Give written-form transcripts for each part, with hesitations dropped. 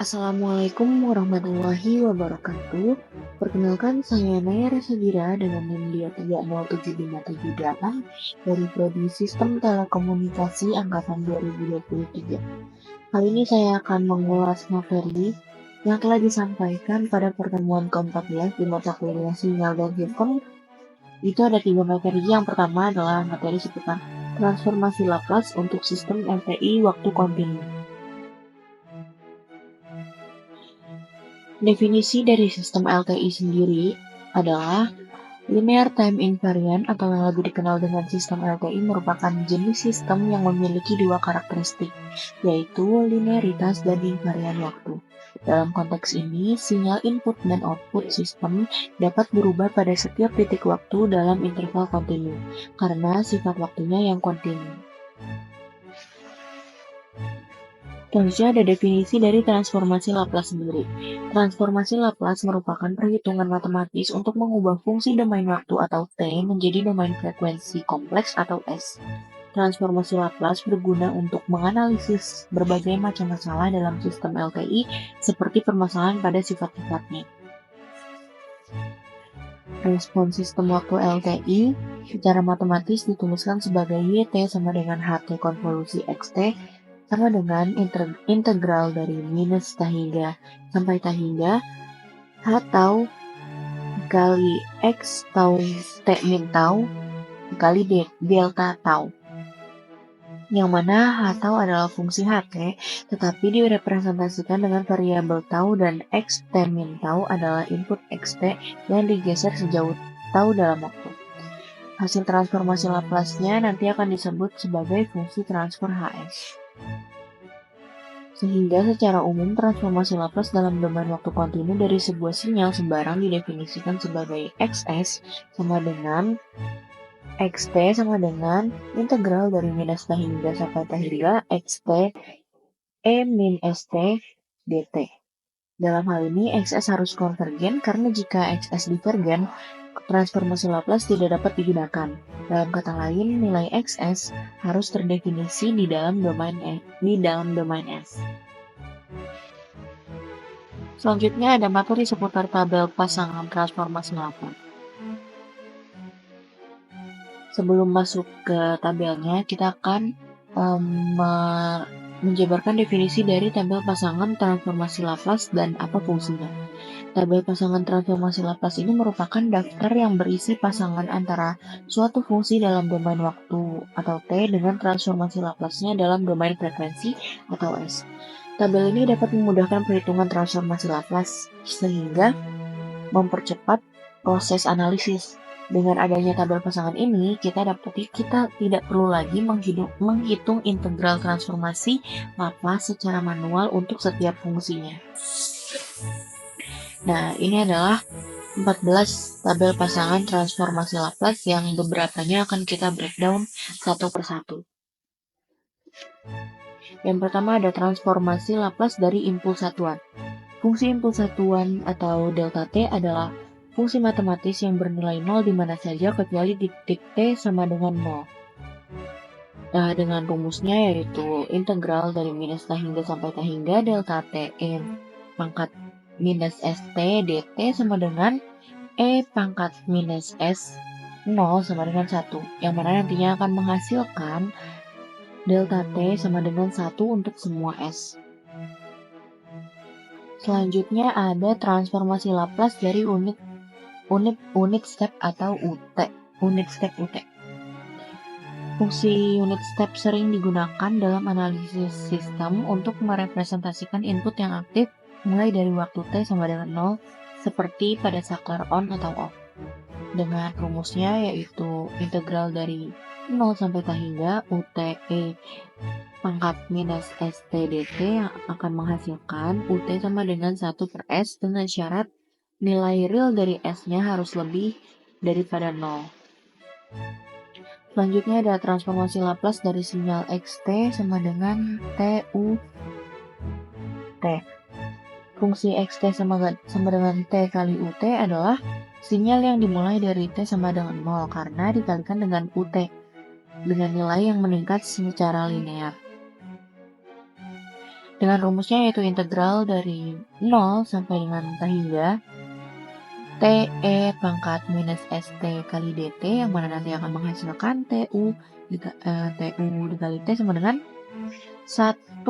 Assalamualaikum warahmatullahi wabarakatuh. Perkenalkan, saya Naya Rasadira dengan NIM 2307578 dari Prodi Sistem Telekomunikasi Angkatan 2023. Kali ini saya akan mengulas materi yang telah disampaikan pada pertemuan ke-14 di mata kuliah Sinyal dan Sistem. Itu ada 3 materi. Yang pertama adalah materi seputar transformasi Laplace untuk sistem LTI waktu kontinu. Definisi dari sistem LTI sendiri adalah linear time invariant atau yang lebih dikenal dengan sistem LTI merupakan jenis sistem yang memiliki dua karakteristik, yaitu linearitas dan invarian waktu. Dalam konteks ini, sinyal input dan output sistem dapat berubah pada setiap titik waktu dalam interval kontinu, karena sifat waktunya yang kontinu. Selanjutnya ada definisi dari transformasi Laplace sendiri. Transformasi Laplace merupakan perhitungan matematis untuk mengubah fungsi domain waktu atau T menjadi domain frekuensi kompleks atau S. Transformasi Laplace berguna untuk menganalisis berbagai macam masalah dalam sistem LTI seperti permasalahan pada sifat-sifatnya. Respons sistem waktu LTI secara matematis dituliskan sebagai YT sama dengan HT konvolusi XT sama dengan integral dari minus tau hingga sampai tau hingga H tau kali X tau T min tau kali delta tau, yang mana H tau adalah fungsi HT tetapi direpresentasikan dengan variabel tau dan X T min tau adalah input XT yang digeser sejauh tau dalam waktu. Hasil transformasi Laplace-nya nanti akan disebut sebagai fungsi transfer Hs. Sehingga secara umum transformasi Laplace dalam domain waktu kontinu dari sebuah sinyal sembarang didefinisikan sebagai Xs sama dengan Xt sama dengan integral dari minus tau hingga sampai tau hingga Xt E min St dt. Dalam hal ini Xs harus konvergen karena jika Xs divergen, transformasi Laplace tidak dapat digunakan. Dalam kata lain, nilai Xs harus terdefinisi di dalam domain S. Selanjutnya ada materi seputar tabel pasangan transformasi Laplace. Sebelum masuk ke tabelnya, kita akan menjabarkan definisi dari tabel pasangan transformasi Laplace dan apa fungsinya. Tabel pasangan transformasi Laplace ini merupakan daftar yang berisi pasangan antara suatu fungsi dalam domain waktu atau T dengan transformasi Laplace-nya dalam domain frekuensi atau S. Tabel ini dapat memudahkan perhitungan transformasi Laplace sehingga mempercepat proses analisis. Dengan adanya tabel pasangan ini, kita tidak perlu lagi menghitung integral transformasi Laplace secara manual untuk setiap fungsinya. Nah, ini adalah 14 tabel pasangan transformasi Laplace yang beberapanya akan kita breakdown satu persatu. Yang pertama ada transformasi Laplace dari impuls satuan. Fungsi impuls satuan atau delta T adalah fungsi matematis yang bernilai 0 di mana saja kecuali di titik T sama dengan 0. Nah, dengan rumusnya yaitu integral dari minus tau hingga sampai tau hingga delta T E pangkat minus ST dt sama dengan E pangkat minus S 0 sama dengan 1, yang mana nantinya akan menghasilkan delta T sama dengan 1 untuk semua S. Selanjutnya ada transformasi Laplace dari unit step atau UT. Unit step UT. Fungsi unit step sering digunakan dalam analisis sistem untuk merepresentasikan input yang aktif mulai dari waktu T sama dengan 0 seperti pada saklar on atau off. Dengan rumusnya yaitu integral dari 0 sampai tau hingga UTE pangkat minus ST dt yang akan menghasilkan UT sama dengan 1 per S dengan syarat nilai real dari S-nya harus lebih daripada 0. Selanjutnya ada transformasi Laplace dari sinyal Xt sama dengan TUT. Fungsi Xt sama dengan T kali UT adalah sinyal yang dimulai dari T sama dengan 0 karena dikalikan dengan UT dengan nilai yang meningkat secara linear. Dengan rumusnya yaitu integral dari 0 sampai dengan t hingga TE pangkat minus ST kali DT, yang mana nanti akan menghasilkan TU dikali T sama dengan 1,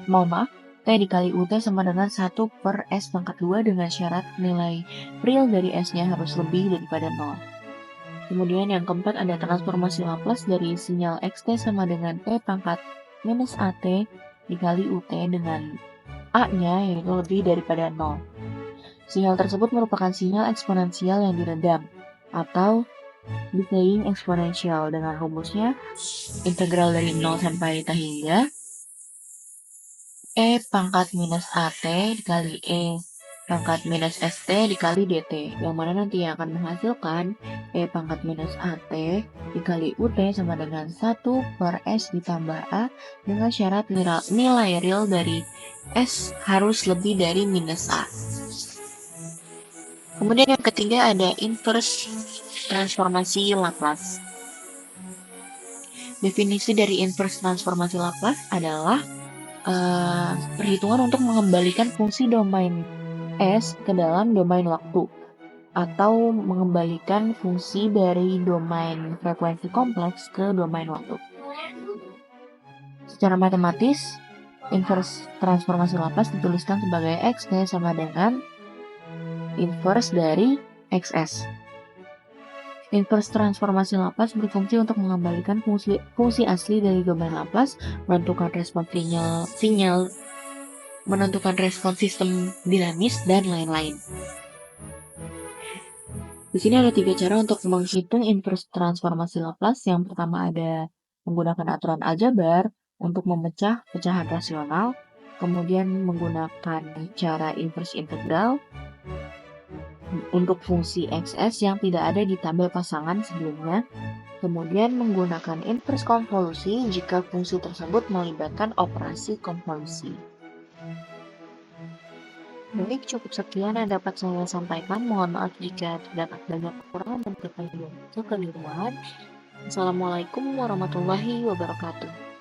mohon maaf, T dikali UT sama dengan 1 per S pangkat 2 dengan syarat nilai real dari S-nya harus lebih daripada 0. Kemudian yang keempat ada transformasi Laplace dari sinyal XT sama dengan T pangkat minus AT dikali UT dengan A-nya yaitu lebih daripada 0. Sinyal tersebut merupakan sinyal eksponensial yang diredam atau decaying exponential. Dengan rumusnya integral dari 0 sampai t hingga E pangkat minus AT dikali E pangkat minus ST dikali DT, yang mana nanti akan menghasilkan E pangkat minus AT dikali UT sama dengan 1 per S ditambah A dengan syarat nilai real dari S harus lebih dari minus A. Kemudian yang ketiga ada inverse transformasi Laplace. Definisi dari inverse transformasi Laplace adalah perhitungan untuk mengembalikan fungsi domain S ke dalam domain waktu, atau mengembalikan fungsi dari domain frekuensi kompleks ke domain waktu. Secara matematis, inverse transformasi Laplace dituliskan sebagai XT sama dengan inverse dari XS. Inverse transformasi Laplace berfungsi untuk mengembalikan fungsi asli dari domain Laplace, menentukan respons sinyal, menentukan respons sistem dinamis, dan lain-lain. Di sini ada 3 cara untuk menghitung inverse transformasi Laplace. Yang pertama ada menggunakan aturan aljabar untuk memecah pecahan rasional, kemudian menggunakan cara inverse integral untuk fungsi XS yang tidak ada di tabel pasangan sebelumnya, kemudian menggunakan inverse konvolusi jika fungsi tersebut melibatkan operasi konvolusi. Baik, cukup sekian yang dapat saya sampaikan. Mohon maaf jika terdapat banyak kekurangan dan kekeliruan. Assalamualaikum warahmatullahi wabarakatuh.